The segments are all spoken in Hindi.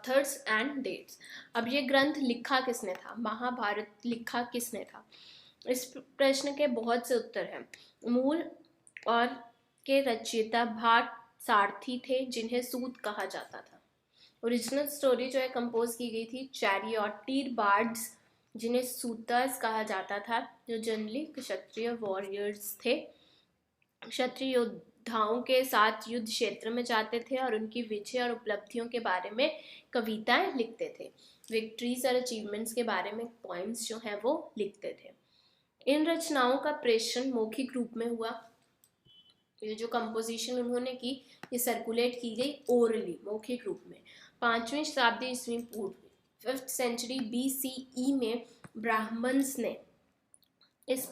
Authors and dates. अब ये ग्रंथ लिखा किसने था, महाभारत लिखा किसने था? इस प्रश्न के बहुत से उत्तर हैं। मूल और के रचयिता भाट सारथी थे, जिन्हें सूत कहा जाता था। ओरिजिनल स्टोरी जो है कंपोज की गई थी चैरियटियर बार्ड्स, जिन्हें सूतर्स कहा जाता था, जो जनरली क्षत्रिय वॉरियर्स थे। क्षत्रिय योद्धाओं के साथ युद्ध क्षेत्र में जाते थे और उनकी विजय और उपलब्धियों के बारे में कविताएं लिखते थे। विक्ट्रीज और अचीवमेंट्स के बारे में पॉइंट्स जो हैं वो लिखते थे। इन रचनाओं का प्रेषण मौखिक रूप में हुआ। ये जो कंपोजिशन उन्होंने की, ये सर्कुलेट की गई ओरली, मौखिक रूप में। 5वीं शताब्दी ईस्वी पूर्व, 5th सेंचुरी BCE में ब्राह्मण्स ने इस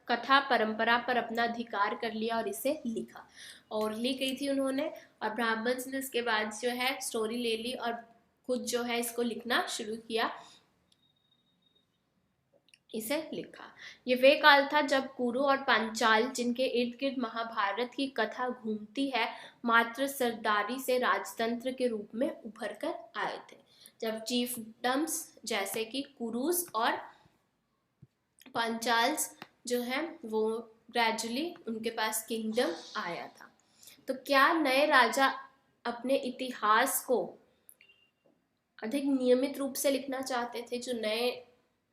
कथा परंपरा पर अपना अधिकार कर लिया और इसे लिखा। ओरली गई थी उन्होंने, और ब्राह्मण्स ने इसके बाद जो है स्टोरी ले ली और खुद जो है इसको लिखना शुरू किया, इसे लिखा। ये वे काल था जब कुरु और पांचाल, जिनके इर्द गिर्द महाभारत की कथा घूमती है, मात्र सरदारी से राजतंत्र के रूप में उभर कर आए थे। जब चीफडम्स जैसे कि कुरुस और पांचाल्स जो है वो ग्रेजुअली उनके पास किंगडम आया था। तो क्या नए राजा अपने इतिहास को अधिक नियमित रूप से लिखना चाहते थे? जो नए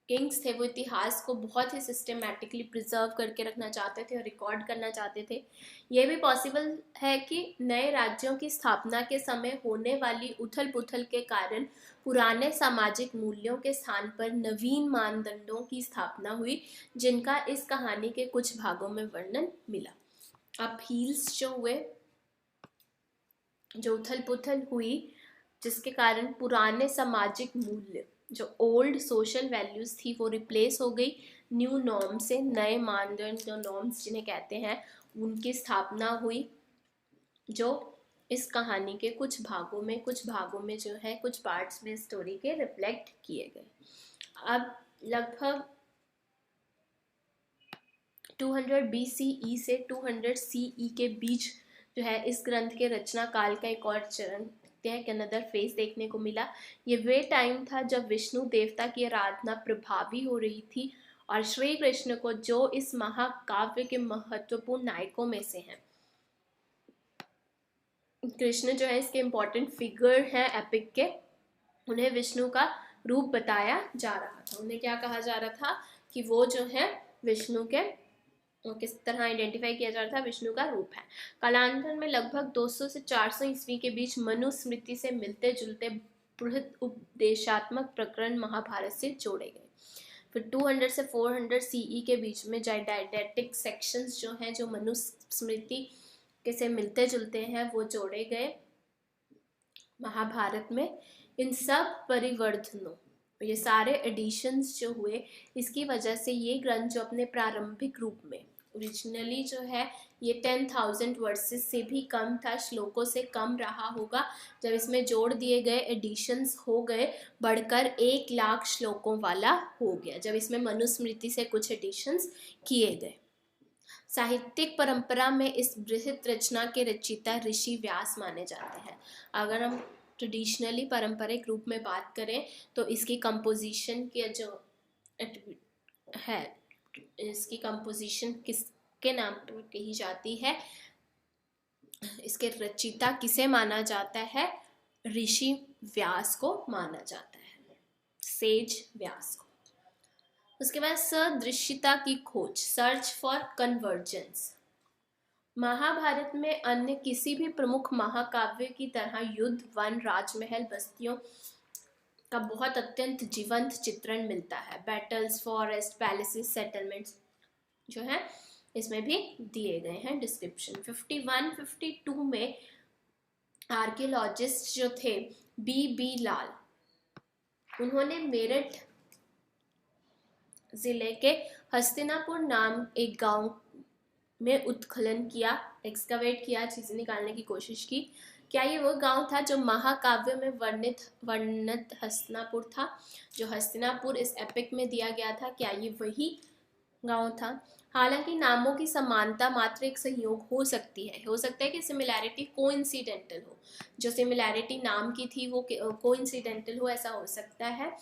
किंग्स थे वो इतिहास को बहुत ही सिस्टमेटिकली प्रिजर्व करके रखना चाहते थे और रिकॉर्ड करना चाहते थे। ये भी पॉसिबल है कि नए राज्यों की स्थापना के समय होने वाली उथल पुथल के कारण पुराने सामाजिक मूल्यों के स्थान पर नवीन मानदंडों की स्थापना हुई, जिनका इस कहानी के कुछ भागों में वर्णन मिला। अपहील्स जो हुए, जो उथल पुथल हुई, जिसके कारण पुराने सामाजिक मूल्य, जो ओल्ड सोशल वैल्यूज थी, वो रिप्लेस हो गई न्यू नॉर्म से। नए मानदंड, जो नॉर्म्स जिन्हें कहते हैं, उनकी स्थापना हुई, जो इस कहानी के कुछ भागों में जो है, कुछ पार्ट्स में स्टोरी के रिफ्लेक्ट किए गए। अब लगभग 200 BCE से 200 CE के बीच जो है इस ग्रंथ के रचना काल का एक और चरण, अनदर फेज देखने को मिला। ये वे टाइम था जब विष्णु देवता की आराधना प्रभावी हो रही थी और श्री कृष्ण को, जो इस महाकाव्य के महत्वपूर्ण नायकों में से हैं, कृष्ण जो है इसके इम्पोर्टेंट फिगर हैं एपिक के, उन्हें विष्णु का रूप बताया जा रहा था। उन्हें क्या कहा जा रहा था कि वो जो है विष्णु के, किस तरह आइडेंटिफाई किया जा रहा था, विष्णु का रूप है। कालांतर में लगभग 200 से 400 ईस्वी के बीच मनुस्मृति से मिलते जुलते बृहद उपदेशात्मक प्रकरण महाभारत से जोड़े गए। फिर 200 से 400 CE के बीच में डायडेटिक सेक्शंस जो हैं, जो मनुस्मृति के से मिलते जुलते हैं, वो जोड़े गए महाभारत में। इन सब परिवर्तनों, ये सारे एडिशंस जो हुए, इसकी वजह से ये ग्रंथ जो अपने प्रारंभिक रूप में ओरिजिनली जो है ये 10,000 वर्सेस से भी कम था, श्लोकों से कम रहा होगा। जब इसमें जोड़ दिए गए, एडिशंस हो गए, बढ़कर 1,00,000 श्लोकों वाला हो गया, जब इसमें मनुस्मृति से कुछ एडिशंस किए गए। साहित्यिक परंपरा में इस बृहत रचना के रचयिता ऋषि व्यास माने जाते हैं। अगर हम ट्रेडिशनली पारंपरिक रूप में बात करें तो इसकी कंपोजिशन की जो है, इसकी कंपोजिशन किसके नाम पर कही जाती है, इसके रचयिता किसे माना जाता है? ऋषि व्यास को माना जाता है, सेज व्यास को। उसके बाद सदृश्यता की खोज, सर्च फॉर कन्वर्जेंस। महाभारत में अन्य किसी भी प्रमुख महाकाव्य की तरह युद्ध, वन, राजमहल, बस्तियों का बहुत अत्यंत जीवंत चित्रण मिलता है। बैटल्स, फॉरेस्ट, पैलेसेस, सेटलमेंट्स जो है इसमें भी दिए गए हैं डिस्क्रिप्शन। 51-52 में आर्कियोलॉजिस्ट जो थे B.B. लाल, उन्होंने मेरठ जिले के हस्तिनापुर नाम एक गांव में उत्खनन किया, एक्सकवेट किया, चीजें निकालने की कोशिश की। क्या ये वो गांव था जो महाकाव्य में वर्णित हस्तिनापुर था, जो हस्तिनापुर इस एपिक में दिया गया था? क्या ये वही गांव था। हालांकि नामों की समानता मात्र एक संयोग हो सकती है, हो सकता है कि सिमिलैरिटी कोइंसिडेंटल हो, जो सिमिलैरिटी नाम की थी वो कोइंसिडेंटल हो, ऐसा हो सकता है।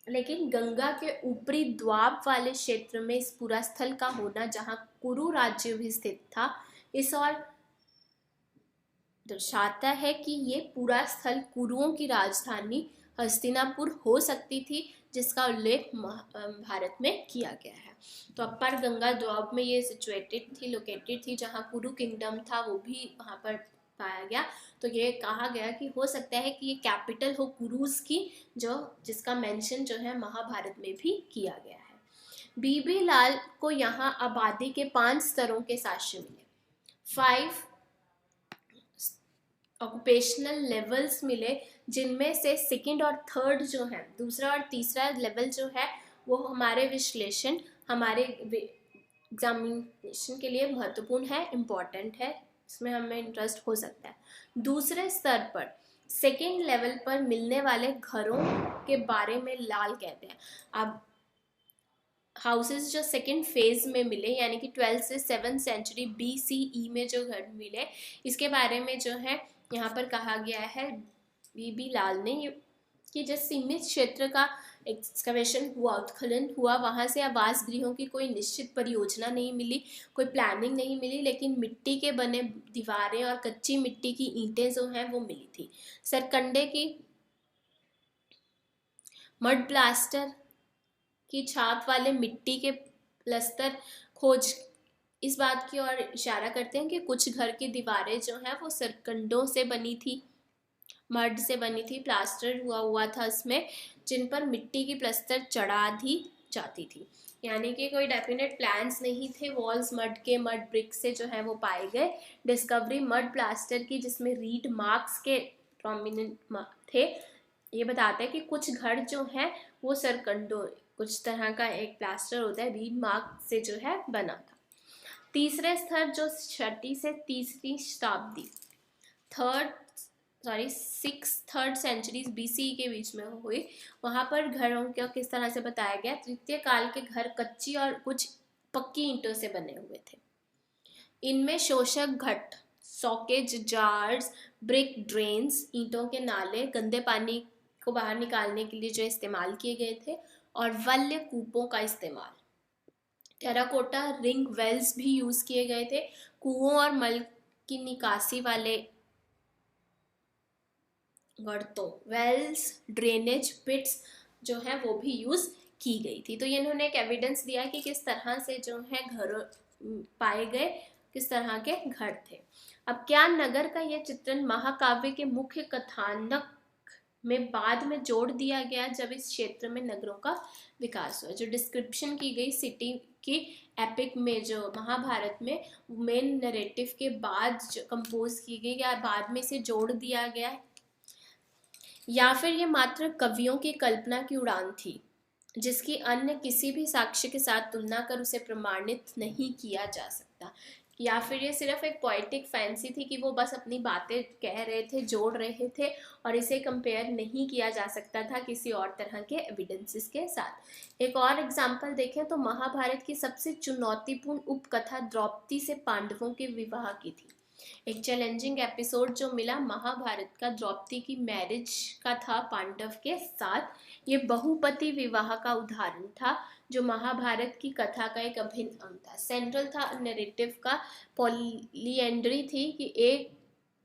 लेकिन गंगा के ऊपरी द्वाब वाले क्षेत्र में इस पूरा स्थल का होना, जहां कुरु राज्य भी स्थित था, इस और दर्शाता है कि ये पूरा स्थल कुरुओं की राजधानी हस्तिनापुर हो सकती थी, जिसका उल्लेख भारत में किया गया है। तो अपर गंगा द्वाब में ये सिचुएटेड थी, लोकेटेड थी, जहाँ कुरु किंगडम था वो भी वहाँ पर पाया गया। तो ये कहा गया कि हो सकता है कि ये कैपिटल हो कुरुस की, जो जिसका मेंशन जो है महाभारत में भी किया गया है। बीबी लाल को यहाँ आबादी के 5 स्तरों के साक्ष्य मिले, 5 ऑक्यूपेशनल लेवल्स मिले, जिनमें से सेकंड और थर्ड जो है, दूसरा और तीसरा लेवल जो है, वो हमारे विश्लेषण, हमारे एग्जामिनेशन के लिए महत्वपूर्ण है, इम्पॉर्टेंट है, इसमें हमें इंटरेस्ट हो सकता है। दूसरे स्तर पर सेकेंड लेवल पर मिलने वाले घरों के बारे में लाल कहते हैं। अब हाउसेस जो सेकेंड फेज में मिले, यानी कि 12 से 7 सेंचुरी BCE में जो घर मिले, इसके बारे में जो है यहाँ पर कहा गया है बीबी लाल ने कि जिस सीमित क्षेत्र का एक्सकवेशन हुआ, उत्खनन हुआ, वहाँ से आवास गृहों की कोई निश्चित परियोजना नहीं मिली, कोई प्लानिंग नहीं मिली, लेकिन मिट्टी के बने दीवारें और कच्ची मिट्टी की ईंटें जो हैं वो मिली थी। सरकंडे की मड प्लास्टर की छाप वाले मिट्टी के प्लस्तर खोज इस बात की ओर इशारा करते हैं कि कुछ घर की दीवारें जो हैं वो सरकंडों से बनी थी, मड से बनी थी, प्लास्टर हुआ था इसमें, जिन पर मिट्टी की प्लस्तर चढ़ा दी जाती थी। यानी कि कोई डेफिनेट प्लान्स नहीं थे। वॉल्स मड ब्रिक से जो है वो पाए गए। डिस्कवरी मड प्लास्टर की, जिसमें रीड मार्क्स के प्रोमिनेंट थे, ये बताता है कि कुछ घर जो हैं वो सरकंडों, कुछ तरह का एक प्लास्टर होता है, रीड मार्क से जो है बना था। तीसरे स्तर जो 6वीं से 3वीं शताब्दी, थर्ड सेंचुरीज BCE के बीच में हुई, वहाँ पर घरों को किस तरह से बताया गया। तृतीय काल के घर कच्ची और कुछ पक्की ईंटों से बने हुए थे। इनमें शोषक घट, सॉकेज जार्स, ब्रिक ड्रेन्स, ईंटों के नाले, गंदे पानी को बाहर निकालने के लिए जो इस्तेमाल किए गए थे, और वल्य कूपों का इस्तेमाल, टेराकोटा रिंग वेल्स भी यूज किए गए थे। कुओं और मल की निकासी वाले गर्तों, वेल्स, ड्रेनेज पिट्स जो है वो भी यूज की गई थी। तो ये इन्होंने एक एविडेंस दिया कि किस तरह से जो है घर पाए गए, किस तरह के घर थे। अब क्या नगर का यह चित्रण महाकाव्य के मुख्य कथानक में बाद में जोड़ दिया गया, जब इस क्षेत्र में नगरों का विकास हुआ। जो डिस्क्रिप्शन की गई सिटी की एपिक में, जो महाभारत में मेन नरेटिव के बाद जो कंपोज की गई, या बाद में इसे जोड़ दिया गया, या फिर ये मात्र कवियों की कल्पना की उड़ान थी, जिसकी अन्य किसी भी साक्ष्य के साथ तुलना कर उसे प्रमाणित नहीं किया जा सकता। या फिर ये सिर्फ एक पोएटिक फैंसी थी कि वो बस अपनी बातें कह रहे थे, जोड़ रहे थे, और इसे कंपेयर नहीं किया जा सकता था किसी और तरह के एविडेंसेस के साथ। एक और एग्जांपल देखें तो महाभारत की सबसे चुनौतीपूर्ण उपकथा द्रौपदी से पांडवों के विवाह की थी। एक चैलेंजिंग एपिसोड जो मिला महाभारत का द्रौपदी की मैरिज का था पांडव के साथ। ये बहुपति विवाह का उदाहरण था, जो महाभारत की कथा का एक अभिन्न अंग था। सेंट्रल था नैरेटिव का, पॉलीएंड्री थी कि एक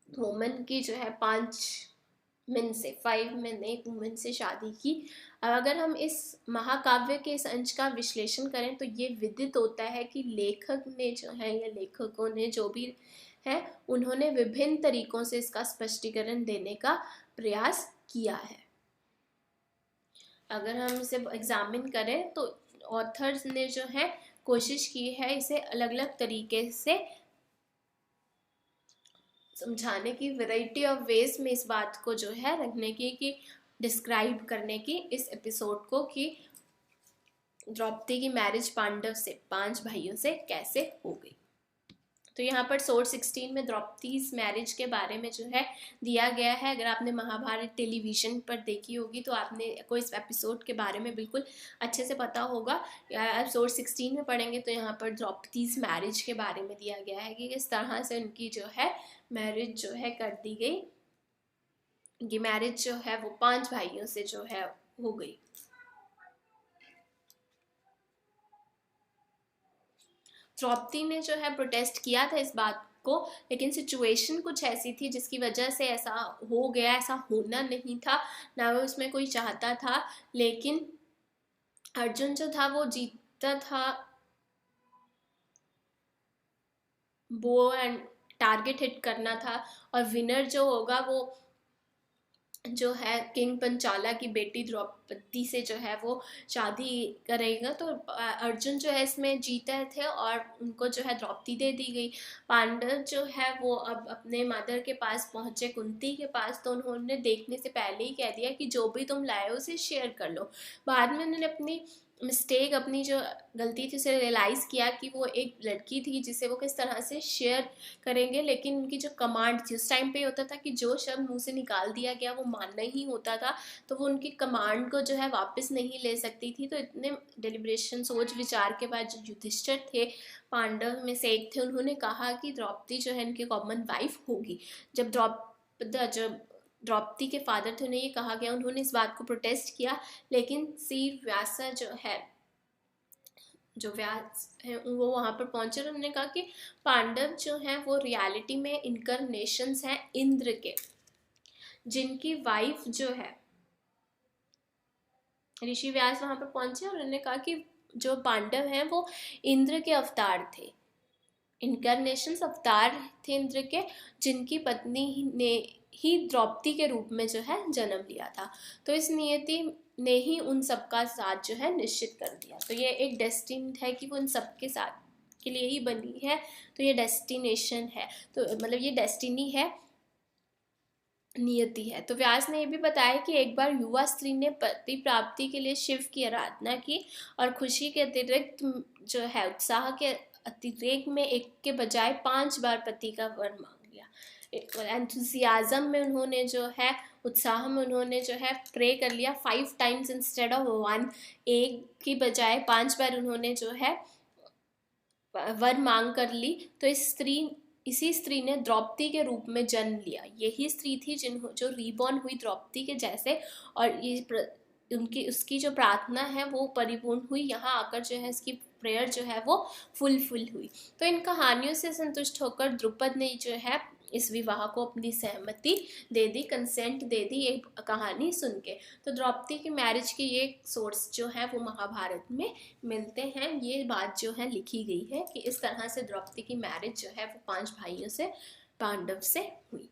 वुमन की जो है 5 मेन एक वुमन से शादी की। अब अगर हम इस महाकाव्य के इस अंश का विश्लेषण करें तो ये विदित होता है कि लेखक ने जो है, या लेखकों ने जो भी है, उन्होंने विभिन्न तरीकों से इसका स्पष्टीकरण देने का प्रयास किया है। अगर हम इसे एग्जामिन करें तो ऑथर्स ने जो है कोशिश की है इसे अलग अलग तरीके से समझाने की, वैरायटी ऑफ वेज में इस बात को जो है रखने की, कि डिस्क्राइब करने की इस एपिसोड को, कि द्रौपदी की मैरिज पांडव से, 5 भाइयों से कैसे हो गई। तो यहाँ पर सोर्स 16 में द्रौपदी मैरिज के बारे में जो है दिया गया है। अगर आपने महाभारत टेलीविज़न पर देखी होगी तो आपने कोई इस एपिसोड के बारे में बिल्कुल अच्छे से पता होगा। या आप सोर्स 16 में पढ़ेंगे तो यहाँ पर द्रौपदी मैरिज के बारे में दिया गया है कि किस तरह से उनकी जो है मैरिज जो है कर दी गई। ये मैरिज जो है वो 5 भाइयों से जो है हो गई। द्रौपदी ने जो है प्रोटेस्ट किया था इस बात को, लेकिन सिचुएशन कुछ ऐसी थी जिसकी वजह से ऐसा हो गया। ऐसा होना नहीं था, ना वो उसमें कोई चाहता था, लेकिन अर्जुन जो था वो जीतता था वो एंड टारगेट हिट करना था, और विनर जो होगा वो जो है किंग पंचाला की बेटी द्रौपदी से जो है वो शादी करेगा। तो अर्जुन जो है इसमें जीते थे और उनको जो है द्रौपदी दे दी गई। पांडव जो है वो अब अपने मदर के पास पहुंचे, कुंती के पास, तो उन्होंने देखने से पहले ही कह दिया कि जो भी तुम लाए हो उसे शेयर कर लो। बाद में उन्होंने अपनी मिस्टेक, अपनी जो गलती थी उसे रियलाइज़ किया कि वो एक लड़की थी जिसे वो किस तरह से शेयर करेंगे, लेकिन उनकी जो कमांड थी उस टाइम पे होता था कि जो शब्द मुंह से निकाल दिया गया वो मानना ही होता था, तो वो उनकी कमांड को जो है वापस नहीं ले सकती थी। तो इतने डिलिब्रेशन, सोच विचार के बाद जो युधिष्ठिर थे, पांडव में से एक थे, उन्होंने कहा कि द्रौपदी जो है इनकी कॉमन वाइफ होगी। जब द्रौपदी के फादर थे उन्हें ये कहा गया, उन्होंने इस बात को प्रोटेस्ट किया, लेकिन सी व्यासा जो है, जो व्यास है वो वहाँ पर पहुंचे और उन्होंने कहा कि पांडव जो हैं वो रियलिटी में इनकारनेशंस हैं इंद्र के, जिनकी वाइफ जो है, ऋषि व्यास वहाँ पर पहुंचे और उन्होंने कहा कि जो पांडव हैं वो इंद्र के अवतार थे, इनकारनेशंस अवतार थे इंद्र के, जिनकी पत्नी ने ही द्रौपदी के रूप में जो है जन्म लिया था। तो इस नियति ने ही उन सबका साथ जो है निश्चित कर दिया। तो ये एक डेस्टिन्ड है कि वो उन सबके साथ के लिए ही बनी है, तो ये डेस्टिनेशन है, तो मतलब ये डेस्टिनी है, नियति है। तो व्यास ने ये भी बताया कि एक बार युवा स्त्री ने पति प्राप्ति के लिए शिव की आराधना की और खुशी के अतिरिक्त जो है, उत्साह के अतिरेक में एक के बजाय 5 बार पति का वर मांग लिया। एंथुसियाज्म में उन्होंने जो है, उत्साह में उन्होंने जो है प्रे कर लिया 5 टाइम्स इंस्टेड ऑफ 1, एक की बजाय 5 बार उन्होंने जो है वर मांग कर ली। तो इसी स्त्री ने द्रौपदी के रूप में जन्म लिया। यही स्त्री थी जो रीबॉर्न हुई द्रौपदी के जैसे, और ये उसकी जो प्रार्थना है वो परिपूर्ण हुई। यहाँ आकर जो है इसकी प्रेयर जो है वो फुलफिल हुई। तो इन कहानियों से संतुष्ट होकर द्रुपद ने जो है इस विवाह को अपनी सहमति दे दी, कंसेंट दे दी ये कहानी सुन के। तो द्रौपदी की मैरिज के ये सोर्स जो है वो महाभारत में मिलते हैं। ये बात जो है लिखी गई है कि इस तरह से द्रौपदी की मैरिज जो है वो 5 भाइयों से, पांडव से हुई।